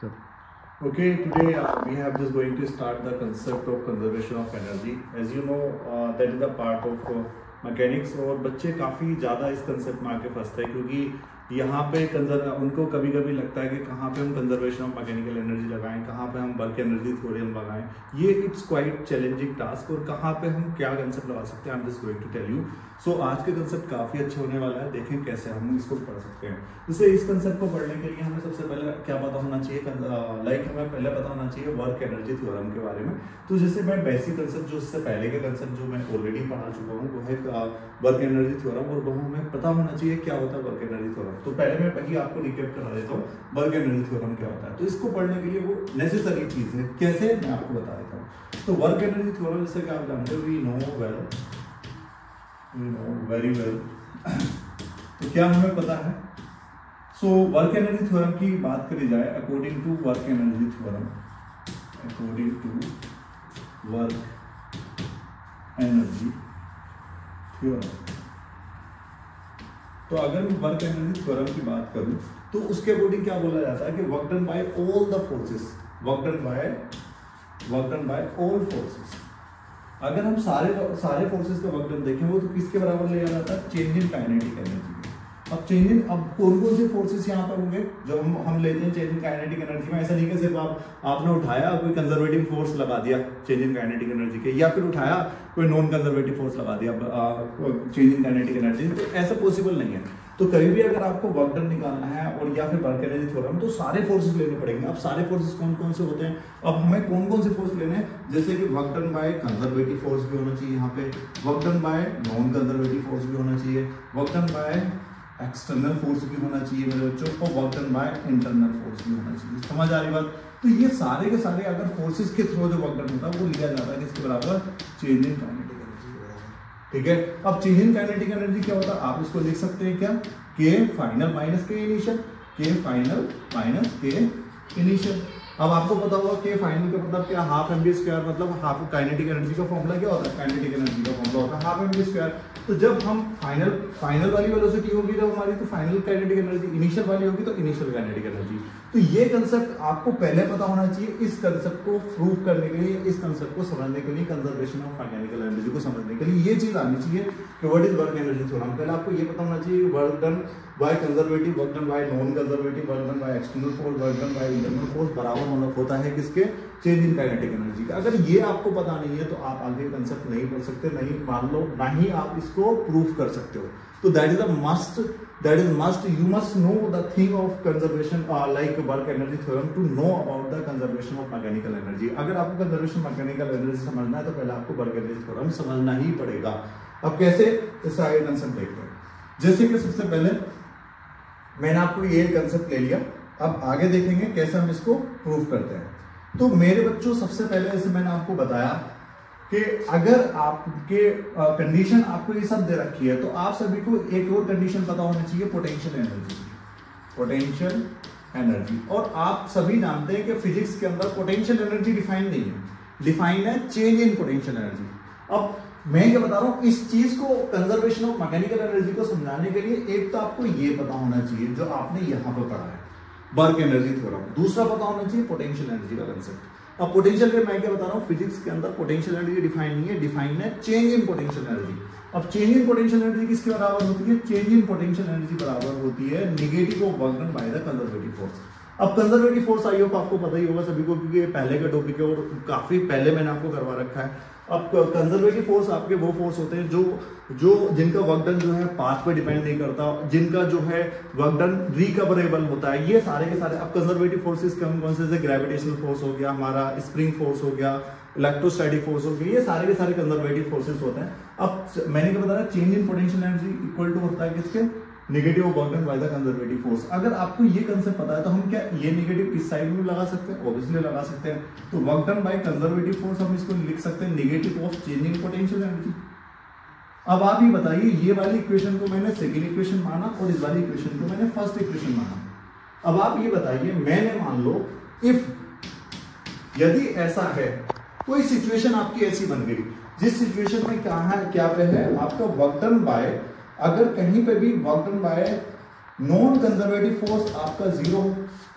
Sure. Okay, today we have just going to start the concept of conservation of energy. As you know, that is the part of mechanics और बच्चे काफ़ी ज़्यादा इस concept में आके फंसते हैं क्योंकि यहाँ पे उनको कभी कभी लगता है कि कहाँ पे हम कंजर्वेशन ऑफ मैकेनिकल एनर्जी लगाएं, कहाँ पे हम वर्क एनर्जी थ्योरम लगाएं. ये इट्स क्वाइट चैलेंजिंग टास्क और कहाँ पे हम क्या कंसेप्ट लगा सकते हैं. I am just going to tell you. So आज के कंसेप्ट काफ़ी अच्छे होने वाला है. देखें कैसे हम इसको पढ़ सकते हैं. जैसे इस कंसेप्ट को पढ़ने के लिए हमें सबसे पहले क्या पता होना चाहिए, लाइक हमें पहले पता होना चाहिए वर्क एनर्जी थ्योरम के बारे में. तो जैसे मैं बेसिक कंसेप्ट जो इससे पहले के कंसेप्ट जो मैं ऑलरेडी पढ़ा चुका हूँ वो है वर्क एनर्जी थ्योरम और वो हमें पता होना चाहिए क्या होता है वर्क एनर्जी थ्योरम. तो पहले मैं वही आपको रिकैप करा देता हूँ वर्क एनर्जी थ्योरम क्या होता है. तो इसको पढ़ने के लिए वो नेसेसरी चीज है. कैसे मैं आपको बता देता हूँ. तो वर्क एनर्जी थ्योरम जैसे कि आप जानते हो वी नो वेरी वेल. तो क्या हमें पता है. सो वर्क एनर्जी थ्योरम की बात करी जाए according to work energy theorem, according to work energy theorem. तो अगर मैं वर्क एनर्जी थ्योरम की बात करूं तो उसके अकॉर्डिंग क्या बोला जाता है कि work done bye all the forces, work done bye all forces. अगर हम सारे फोर्सेस का वर्क डन देखें वो तो किसके बराबर लिया जाता है, चेंज इन काइनेटिक एनर्जी. अब चेंज इन, अब कौन कौन से फोर्सेस यहाँ पर होंगे जो हम लेते हैं चेंज इन काइनेटिक एनर्जी में. ऐसा नहीं कि सिर्फ आपने उठाया कोई कंजर्वेटिव फोर्स लगा दिया चेंज इन काइनेटिक एनर्जी के, या फिर उठाया कोई नॉन कंजर्वेटिव फोर्स लगा दिया चेंज इन काइनेटिक एनर्जी. तो ऐसा पॉसिबल नहीं है. तो कभी भी अगर आपको वर्क डन निकालना है और या फिर वर्क एनर्जी थ्योरम तो सारे फोर्सेस लेने पड़ेंगे. अब सारे फोर्सेस कौन कौन से होते हैं. अब हमें कौन कौन से फोर्स लेने हैं, जैसे कि work done by conservative force भी होना चाहिए, यहाँ पे work done by non conservative force भी होना चाहिए, work done by external force भी होना चाहिए मेरे बच्चों, और work done by internal force भी होना चाहिए. समझ आ रही बात. तो ये सारे के सारे अगर फोर्सेस के थ्रू जो वर्क डन होता है वो लिया जाता है किसके बराबर, चेंज इन काइनेटिक एनर्जी के बराबर. ठीक है. अब चेंज इन काइनेटिक एनर्जी क्या होता है आप इसको लिख सकते हैं क्या, के फाइनल माइनस के इनिशियल, के फाइनल माइनस के इनिशियल. अब आपको पता होगा के फाइनल का मतलब क्या, हाफ एमवी स्क्वायर, मतलब हाफ काइनेटिक एनर्जी का फॉर्मूला क्या होता है, काइनेटिक एनर्जी का फॉर्मूला होता है हाफ एमवी स्क्वायर. तो जब हम फाइनल वाली वेलोसिटी होगी जब हमारी, तो फाइनल काइनेटिक एनर्जी, इनिशियल वाली होगी तो इनिशियल काइनेटिक एनर्जी. तो ये कंसेप्ट आपको पहले पता होना चाहिए. इस कंसेप्ट को प्रूव करने के लिए, इस कंसेप्ट को समझने के लिए, कंजर्वेशन ऑफ मैकेनिकल एनर्जी को समझने के लिए ये चीज आनी चाहिए कि what is work energy theorem. पहले आपको ये पता होना चाहिए work done by conservative, work done by non conservative, work done by external force, work done by internal force बराबर होता है किसके, चेंज इन काइनेटिक एनर्जी का. अगर ये आपको पता नहीं है तो आप आगे कंसेप्ट नहीं पढ़ सकते, नहीं मान लो, ना ही आप इसको प्रूफ कर सकते हो. तो that is a must, that is must. You must know the thing of conservation like work energy theorem to know about the conservation of mechanical energy. अगर आपको कंजर्वेशन मैकेनिकल एनर्जी समझना है तो पहले आपको वर्क एनर्जी थ्योरम समझना ही पड़ेगा. अब कैसे, इसका आगे कंसेप्ट देखते हैं. जैसे कि सबसे पहले मैंने आपको ये कंसेप्ट ले लिया. अब आगे देखेंगे कैसे हम इसको प्रूव करते हैं. तो मेरे बच्चों सबसे पहले जैसे मैंने आपको बताया कि अगर आपके कंडीशन आपको ये सब दे रखी है तो आप सभी को एक और कंडीशन पता होनी चाहिए, पोटेंशियल एनर्जी. Potential energy. और आप सभी जानते हैं कि फिजिक्स के अंदर पोटेंशियल एनर्जी डिफाइन नहीं है, डिफाइन है चेंज इन पोटेंशियल एनर्जी. अब मैं ये बता रहा हूं इस चीज को, कंजर्वेशन ऑफ मैकेनिकल एनर्जी को समझाने के लिए एक तो आपको ये पता होना चाहिए जो आपने यहां पर पढ़ा है वर्क एनर्जी थ्योरम. दूसरा पता होना चाहिए पोटेंशियल एनर्जी का कंसेप्ट. अब पोटेंशियल के मैं क्या बता रहा हूँ, फिजिक्स के अंदर पोटेंशियल एनर्जी डिफाइन नहीं है, डिफाइन है चेंज इन पोटेंशियल एनर्जी. अब चेंज इन पोटेंशियल एनर्जी किसके बराबर होती है, चेंज इन पोटेंशियल एनर्जी बराबर होती है negative of work done by the conservative force. अब कंजर्वेटिव फोर्स आई होगा आपको पता ही होगा सभी को क्योंकि पहले का टॉपिक है और काफी पहले मैंने आपको करवा रखा है. अब कंजर्वेटिव फोर्स आपके वो फोर्स होते हैं जो जिनका वर्क डन जो है पाथ पे डिपेंड नहीं करता, जिनका जो है वर्क डन रिकवरेबल होता है. ये सारे के सारे अब कंजर्वेटिव फोर्सेस कौन से, ग्रेविटेशनल फोर्स हो गया, हमारा स्प्रिंग फोर्स हो गया, इलेक्ट्रोस्टैटिक फोर्स हो गया, ये सारे के सारे कंजर्वेटिव फोर्सेस होते हैं. अब मैंने क्या बताया, change in potential energy equal to होता है किसके, negative work done by the conservative force. अगर आपको ये कंसेप्ट पता है तो हम क्या ये नेगेटिव इस साइड में लगा सकते हैं, ऑब्वियसली लगा सकते हैं. तो work done by conservative force हम इसको लिख सकते हैं negative of change in potential energy. अब आप ये बताइए, ये वाली इक्वेशन को मैंने सेकेंड इक्वेशन माना और इस वाली इक्वेशन को मैंने फर्स्ट इक्वेशन माना. अब आप ये बताइए, मैंने मान लो इफ यदि ऐसा है, कोई सिचुएशन आपकी ऐसी बन गई जिस सिचुएशन में क्या पे है आपका वर्क डन बाय, अगर कहीं पे भी work done by non conservative force आपका जीरो,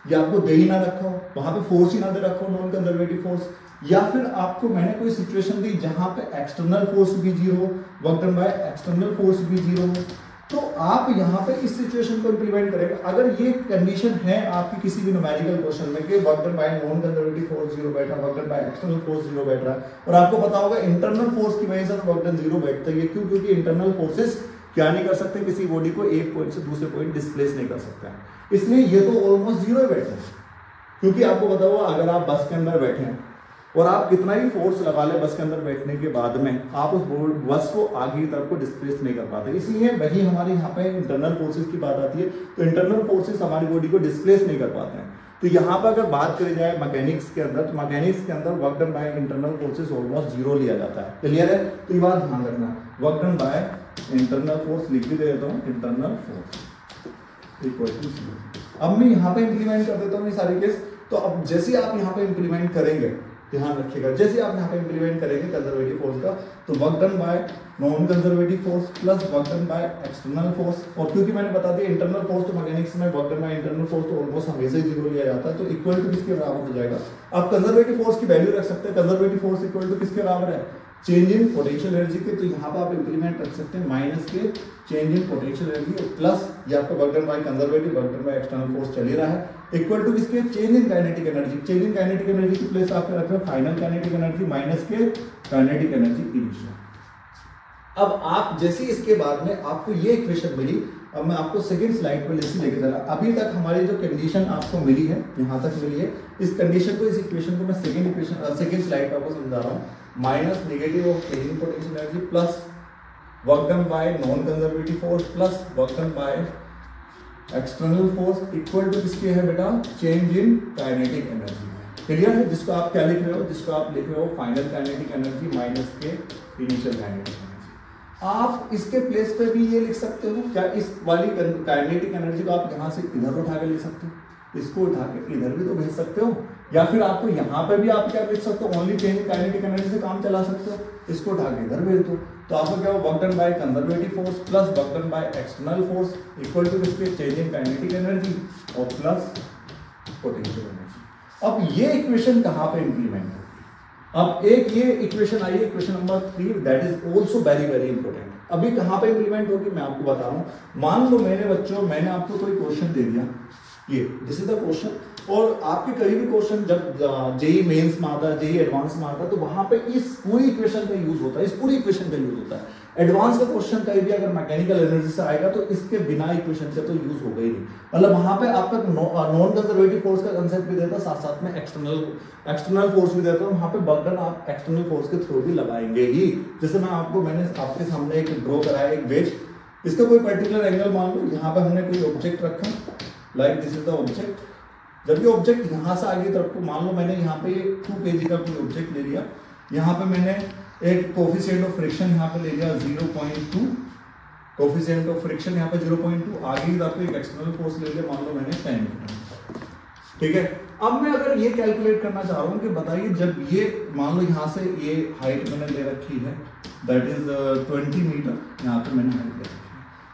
या आपको दे ही ना रखा हो, वहां पे फोर्स ही ना दे रखा हो, नॉन कंजर्वेटिव फोर्स, या फिर आपको मैंने कोई सिचुएशन दी जहां पे एक्सटर्नल फोर्स भी 0 हो, work done by external force भी 0 हो, तो आप यहाँ पे इस सिचुएशन को इंप्लीमेंट करेंगे। अगर ये कंडीशन है आपकी किसी भी न्यूमेरिकल क्वेश्चन में कि work done by non conservative force 0 बैठ रहा है, work done by external force 0 बैठ रहा है, और आपको पता होगा इंटरनल फोर्स की वजह से वर्क डन 0 बैठता है, क्यों? क्योंकि इंटरनल फोर्सेस क्या नहीं कर सकते, किसी बॉडी को एक पॉइंट से दूसरे पॉइंट डिस्प्लेस नहीं कर सकता है, इसलिए ये तो ऑलमोस्ट 0 बैठे हैं। क्योंकि आपको पता होगा अगर आप बस के अंदर बैठे हैं और आप कितना ही फोर्स लगा ले बस के अंदर बैठने के बाद में, आप उस बस को आगे की तरफ को डिस्प्लेस नहीं कर पाते, इसलिए वही हमारे यहाँ पे इंटरनल फोर्सेस की बात आती है, तो इंटरनल फोर्सेस हमारी बॉडी को डिस्प्लेस नहीं कर पाते हैं। तो यहाँ पर अगर बात करी जाए मैकेनिक्स के अंदर, तो मैकेनिक्स के अंदर work done by internal forces almost 0 लिया जाता है। क्लियर है? तो ये बात ध्यान रखना, work done by internal force लिख भी देता हूँ, इंटरनल फोर्स इक्वल टू 0। अब मैं यहाँ पे इंप्लीमेंट कर देता हूँ ये सारे केस। तो अब जैसे आप यहाँ पे इंप्लीमेंट करेंगे, ध्यान रखिएगा, जैसे आप यहाँ पे इंप्लीमेंट करेंगे कंजर्वेटिव फोर्स का, तो work done by non conservative force plus work done by external force, और क्योंकि मैंने बता दिया इंटरनल फोर्स तो मैकेनिक्स में work done by internal force तो ऑलमोस्ट हमेशा ही 0 लिया जाता है, तो इक्वल टू किसके बराबर हो जाएगा? आप कंजर्वेटिव फोर्स की वैल्यू रख सकते हैं, कंजर्वेटिव फोर्स इक्वल टू किसके बराबर है? चेंज इन पोटेंशियल एनर्जी के, तो यहाँ पे आप इंप्लीमेंट रख सकते हैं माइनस के change in potential energy plus ये आपका work done by conservative, work done by external force चल ही रहा है, इक्वल टू किसके? Change in kinetic energy. Change in kinetic energy की प्लेस आप रख रहे हो फाइनल काइनेटिक एनर्जी माइनस के काइनेटिक एनर्जी इनिशियल। अब आप जैसे इसके बाद में आपको ये इक्वेशन मिली, अब मैं आपको सेकंड स्लाइड पर लेके चला। अभी तक हमारी जो कंडीशन आपको मिली है, यहाँ तक मिली है, इस कंडीशन को, इस इक्वेशन को मैं सेकंड स्लाइड पर आपको समझा रहा हूँ। Minus negative of change in potential energy plus work done by non conservative force plus work done by external force equal to किसके है बेटा? Change in kinetic energy. Clear है? जिसको आप क्या लिख रहे हो? जिसको आप लिख रहे हो फाइनल काइनेटिक एनर्जी माइनस के इनिशियल काइनेटिक एनर्जी। आप इसके प्लेस पे भी ये लिख सकते हो क्या? इस वाली काइनेटिक एनर्जी को आप यहाँ से इधर उठा के लिख सकते हो, इसको उठा के इधर भी तो भेज सकते हो, या फिर आपको यहाँ पे भी आप क्या लिख सकते हो? ओनली चेंज काइनेटिक एनर्जी से काम चला सकते हो, इसको उठा के इधर भेज दो, तो आपको क्या हो? Work done by conservative force plus work done by external force equal to किसके? चेंज इन काइनेटिक एनर्जी और प्लस पोटेंशियल एनर्जी। अब ये इक्वेशन कहाँ पे इंप्लीमेंट होगी? अब एक ये इक्वेशन आई है, equation number 3, that is also very very important. अभी कहाँ पे इंप्लीमेंट होगी मैं आपको बता रहा हूँ। मान लो मेरे बच्चों, मैंने आपको कोई क्वेश्चन दे दिया, ये दिस इज द क्वेश्चन, और आपके कहीं भी क्वेश्चन जब जेई मेंस में आता है, जेई एडवांस में आता है, तो वहां पे इस पूरी इक्वेशन का यूज होता है, इस पूरी इक्वेशन का यूज होता है। एडवांस का क्वेश्चन कहीं भी अगर मैकेनिकल एनर्जी से आएगा तो इसके बिना इक्वेशन के तो यूज होगा ही नहीं। मतलब वहां पे आपका नॉन कंजर्वेटिव फोर्स का कंसेप्ट भी देता है, साथ साथ में एक्सटर्नल फोर्स भी देता है, वहां पे वर्क डन आप एक्सटर्नल फोर्स के थ्रू भी लगाएंगे ही। जैसे मैंने आपके सामने एक ड्रॉ कराया, एक वेज, इसका कोई पर्टिकुलर एंगल मान लो, यहाँ पे हमने कोई ऑब्जेक्ट रखा, like this is the object. जब ये ऑब्जेक्ट यहाँ से आगे तरफ को, मान लो मैंने यहाँ पे 2 kg का कोई ऑब्जेक्ट ले लिया, यहाँ पे मैंने एक कोफिशिएंट ऑफ फ्रिक्शन यहाँ पे ले लिया 0.2, कोफिशिएंट ऑफ फ्रिक्शन यहाँ पे 0.2, आगे की तरफ एक एक्सटर्नल फोर्स ले लिया, मान लो मैंने 10 न्यूटन। ठीक है, अब मैं अगर ये कैलकुलेट करना चाह रहा हूँ कि बताइए जब ये मान लो यहाँ से ये हाइट मैंने ले रखी है, दैट इज 20 मीटर, यहाँ पे मैंने हाइट ले रखी है।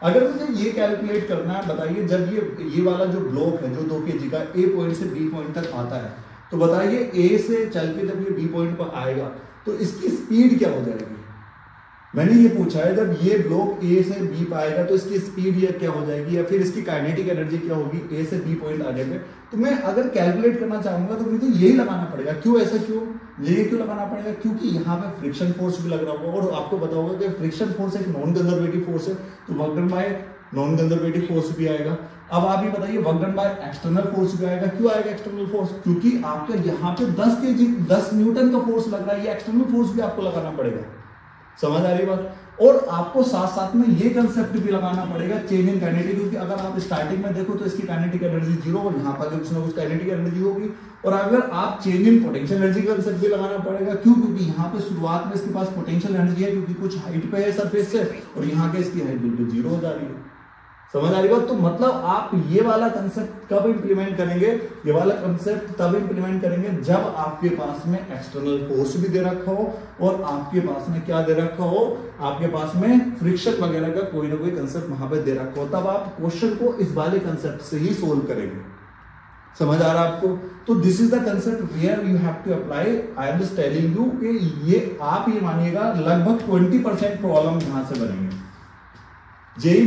अगर मुझे ये कैलकुलेट करना है, बताइए जब ये वाला जो ब्लॉक है जो 2 kg का ए पॉइंट से बी पॉइंट तक आता है, तो बताइए ए से चल के जब ये बी पॉइंट पर आएगा तो इसकी स्पीड क्या हो जाएगी? मैंने ये पूछा है, जब ये ब्लॉक ए से बी पर आएगा तो इसकी स्पीड ये क्या हो जाएगी, या फिर इसकी काइनेटिक एनर्जी क्या होगी ए से बी पॉइंट आने पे। तो मैं अगर कैलकुलेट करना चाहूंगा तो मुझे यही लगाना पड़ेगा। क्यों? ऐसा क्यों? ये क्यों लगाना पड़ेगा? क्योंकि यहाँ पे फ्रिक्शन फोर्स भी लग रहा होगा, और आपको पता होगा कि फ्रिक्शन फोर्स एक नॉन कंजर्वेटिव फोर्स है, तो work done by non conservative force भी आएगा। अब आप ये बताइए work done by external force भी आएगा। क्यों आएगा एक्सटर्नल फोर्स? क्योंकि आपका यहाँ पे 10 kg 10 न्यूटन का फोर्स लग रहा है, ये एक्सटर्नल फोर्स भी आपको लगाना पड़ेगा। समझ आ रही बात? और आपको साथ साथ में ये कंसेप्ट भी लगाना पड़ेगा चेंज इन काइनेटिक, क्योंकि अगर आप स्टार्टिंग में देखो तो इसकी काइनेटिक एनर्जी 0 और यहाँ पर कुछ ना कुछ काइनेटिक एनर्जी होगी। और अगर आप चेंज इन पोटेंशियल एनर्जी का कंसेप्ट भी लगाना पड़ेगा। क्यों? क्योंकि यहाँ पे शुरुआत में इसके पास पोटेंशियल एनर्जी है, क्योंकि कुछ हाइट पे है सरफेस से, और यहाँ के इसकी हाइट बिल्कुल 0 हो जा रही है। समझ आ रही बात? तो मतलब आप ये वाला कंसेप्ट कब इंप्लीमेंट करेंगे? ये वाला कंसेप्ट तब इंप्लीमेंट करेंगे जब आपके पास में एक्सटर्नल फोर्स भी दे रखा हो, और आपके पास में क्या दे रखा हो, आपके पास में फ्रिक्शन वगैरह का कोई ना कोई कंसेप्ट वहां पे दे रखा हो। तब आप क्वेश्चन को इस वाले कंसेप्ट से ही सोल्व करेंगे। समझ आ रहा है आपको? तो this is the concept where you have to apply. I am just telling you कि ये आप ये मानिएगा लगभग 20% प्रॉब्लम यहां से बनेंगे। जेई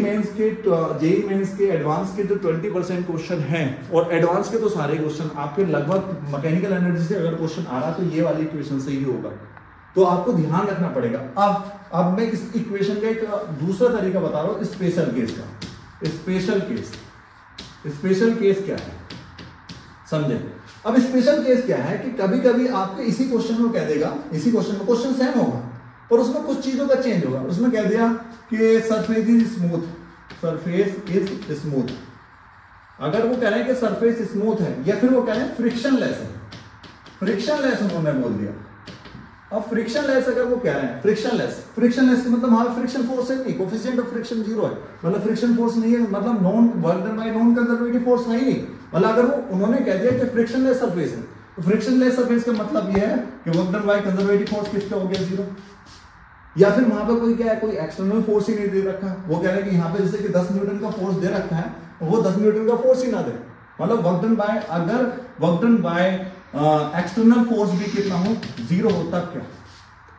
मेंस के एडवांस के जो 20% क्वेश्चन हैं, और एडवांस के तो सारे क्वेश्चन आपके लगभग मैकेनिकल एनर्जी से अगर क्वेश्चन आ रहा तो ये वाली इक्वेशन से ही होगा। तो आपको ध्यान रखना पड़ेगा। अब मैं इस इक्वेशन का एक दूसरा तरीका बता रहा हूं, स्पेशल केस का। स्पेशल केस क्या है समझे? अब स्पेशल केस क्या है कि कभी कभी आपके इसी क्वेश्चन में कह देगा, इसी क्वेश्चन में क्वेश्चन सेम होगा पर उसमें कुछ चीजों का चेंज होगा। उसमें कह दिया कि सरफेस इज स्मूथ। अगर वो कह रहे हैं कि सरफेस स्मूथ है, या फिर वो कह रहे हैं फ्रिक्शनलेस है, फ्रिक्शनलेस उन्होंने बोल दिया। अब फ्रिक्शनलेस अगर वो कह रहे हैं फ्रिक्शनलेस का मतलब वहां फ्रिक्शन फोर्स है नहीं, कोफिशिएंट ऑफ फ्रिक्शन 0 है, मतलब फ्रिक्शन फोर्स नहीं है, मतलब non work done by non conservative force नहीं। मतलब अगर वो उन्होंने कह दिया कि फ्रिक्शनलेस सरफेस है, तो फ्रिक्शनलेस सरफेस का मतलब ये है कि work done by conservative force किसका हो गया 0। या फिर वहां पे कोई क्या है, कोई एक्सटर्नल फोर्स ही नहीं दे रखा, वो कह रहे हैं कि यहाँ पे जैसे कि 10 न्यूटन का फोर्स दे रखा है, वो 10 न्यूटन का फोर्स ही ना दे, मतलब वर्क डन बाय, अगर work done by external force भी कितना हो 0 हो तब क्या?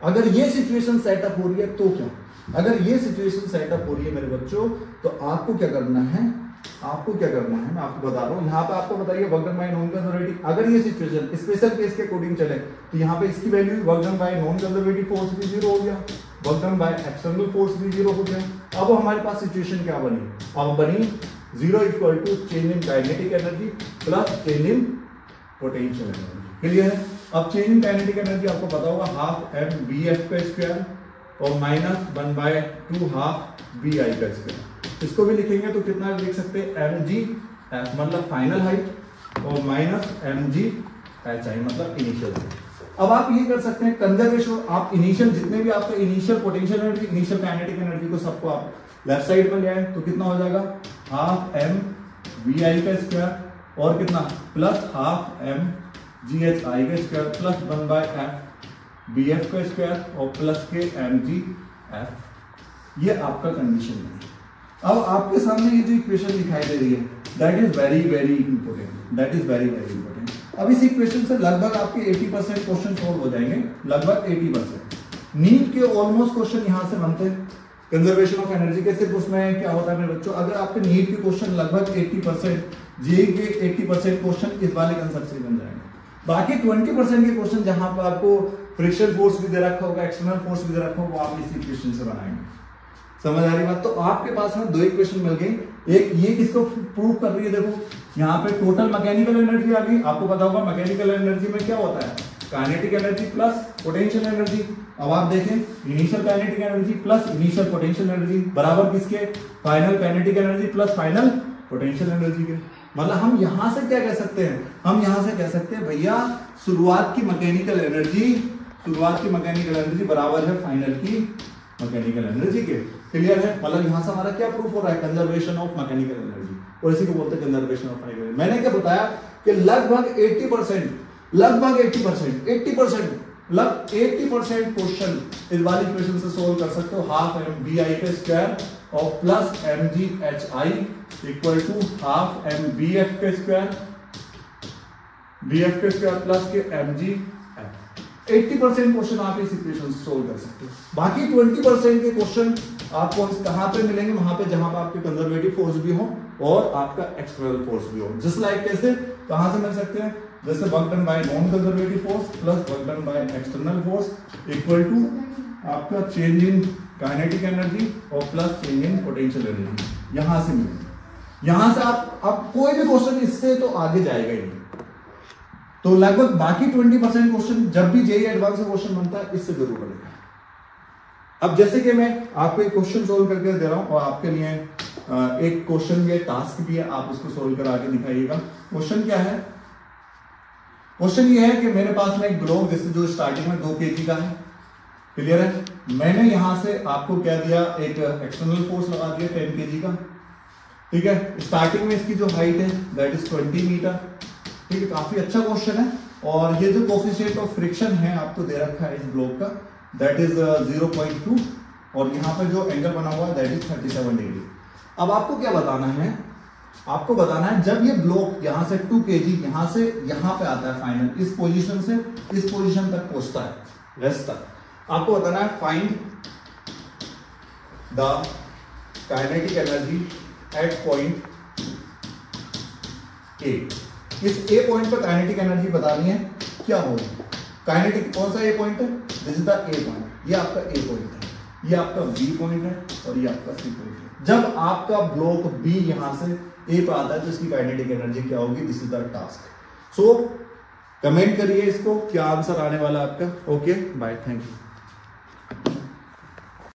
अगर ये सिचुएशन सेटअप हो रही है तो क्या? अगर ये सिचुएशन सेटअप हो रही है मेरे बच्चों, तो आपको क्या करना है, मैं आपको बता रहा हूं। यहाँ पे आपको बताइए work done by non conservative, अगर ये सिचुएशन स्पेशल केस के अकॉर्डिंग चले तो यहाँ पे इसकी value work done by non conservative force भी 0 हो गया, work done by external force भी 0 हो गया। अब हमारे पास सिचुएशन क्या बनी? अब बनी 0 equal to change in kinetic energy plus change in potential energy. Clear है? अब चेंज इन काइनेटिक एनर्जी आपको पता होगा हाफ mvf का स्क्वायर और माइनस 1/2 हाफ bi का स्क्वायर। इसको भी लिखेंगे तो कितना लिख सकते हैं, mgf मतलब फाइनल हाइट और माइनस mghi मतलब इनिशियल हाइट। अब आप ये कर सकते हैं कंजर्वेशन, आप इनिशियल जितने भी आपका initial potential energy, initial kinetic energy को सबको आप लेफ्ट साइड में ले आए तो कितना हो जाएगा, हाफ mvi का स्क्वायर और कितना प्लस हाफ mghi का स्क्वायर प्लस 1/f bf का स्क्वायर और प्लस के mgf। ये आपका कंडीशन है। अब आपके सामने ये जो इक्वेशन दिखाई दे रही है, that is very very important. अब इस इक्वेशन से लगभग आपके 80% क्वेश्चन सॉल्व हो जाएंगे, लगभग 80%। नीट के ऑलमोस्ट क्वेश्चन यहां से बनते हैं कंजर्वेशन ऑफ एनर्जी के। सिर्फ उसमें क्या होता है मेरे बच्चों, अगर आपके नीट के क्वेश्चन लगभग 80%, जेईई के 80% क्वेश्चन इस वाले कंसेप्ट से बन जाएंगे। बाकी 20% के क्वेश्चन जहां पर आपको फ्रिक्शन फोर्स भी दे रखा होगा, एक्सटर्नल फोर्स भी दे रखा होगा, वो आप इस इक्वेशन से बनाएंगे। समझ आ रही बात? तो आपके पास में 2 इक्वेशन मिल गई। एक ये किसको प्रूव कर रही है, देखो यहाँ पे टोटल मैकेनिकल एनर्जी आ गई। आपको पता होगा मैकेनिकल एनर्जी में क्या होता है, kinetic energy plus potential energy. अब आप देखें initial kinetic energy plus initial potential energy बराबर किसके, final kinetic energy plus final potential energy के। मतलब हम यहां से क्या कह सकते हैं, हम यहां से कह सकते हैं भैया शुरुआत की मैकेनिकल एनर्जी बराबर है फाइनल की मैकेनिकल एनर्जी के। क्लियर है? मतलब यहां से हमारा क्या प्रूफ हो रहा है, कंजर्वेशन ऑफ मैकेनिकल एनर्जी, और इसी को बोलते हैं कंजर्वेशन ऑफ मैकेनिकल एनर्जी। मैंने क्या बताया कि लगभग 80% क्वेश्चन इस वाली इक्वेशन से सोल्व कर सकते हो। हाफ mbi का स्क्वायर और plus mghi equal to half mbf का स्क्वायर प्लस के mgf। 80% क्वेश्चन आप इस इक्वेशन से सोल्व कर सकते हो। बाकी 20% के क्वेश्चन आपको कहां पे मिलेंगे, वहां पे जहां पे आपके कंजर्वेटिव फोर्स भी हो और आपका एक्सटर्नल फोर्स भी हो। जस्ट लाइक कैसे, कहां से मिल सकते हैं, जैसे work done by non conservative force plus work done by external force equal to आपका चेंज इन काइनेटिक एनर्जी और plus change in potential energy. यहां से मिलेंगे। यहां से आप कोई भी क्वेश्चन इससे तो आगे जाएगा ही नहीं। तो लगभग बाकी 20% क्वेश्चन जब भी जेईई एडवांस का क्वेश्चन बनता है इससे जरूर बनेगा। अब जैसे कि मैं आपको एक क्वेश्चन सोल्व करके दे रहा हूं और आपके लिए एक क्वेश्चन भी है, टास्क भी है, आप उसको सोल्व कर आगे दिखाइएगा। क्वेश्चन क्या है, क्वेश्चन ये है कि मेरे पास में एक ब्लॉक जैसे जो स्टार्टिंग में 2 kg का है। क्लियर है? मैंने यहां से आपको क्या दिया, एक एक्सटर्नल फोर्स लगा दिया 10 kg का। ठीक है? स्टार्टिंग में इसकी जो हाइट है दैट इज 20 मीटर। ठीक है? काफी अच्छा क्वेश्चन है। और ये जो कोफिशिएंट ऑफ फ्रिक्शन है आपको दे रखा है इस ब्लॉक का, दैट इज 0.2 और यहाँ पे जो एंगल बना हुआ है दैट इज 37 डिग्री। अब आपको क्या बताना है आपको बताना है जब ये ब्लॉक यहां से 2 kg यहां से यहां पे आता है फाइनल, इस पोजीशन से इस पोजीशन तक पहुंचता है रेस्ट तक, आपको बताना है find the kinetic energy at point A. इस ए पॉइंट पर काइनेटिक एनर्जी बतानी है क्या होगी। काइनेटिक कौन सा ए पॉइंट है, this is the A point, ये आपका ए पॉइंट है, ये आपका बी पॉइंट है और ये आपका सी पॉइंट है। जब आपका ब्लॉक बी यहां से ए पे आता है तो इसकी काइनेटिक एनर्जी क्या होगी, this is the task. So comment करिए इसको क्या आंसर आने वाला है आपका। Okay bye, thank you.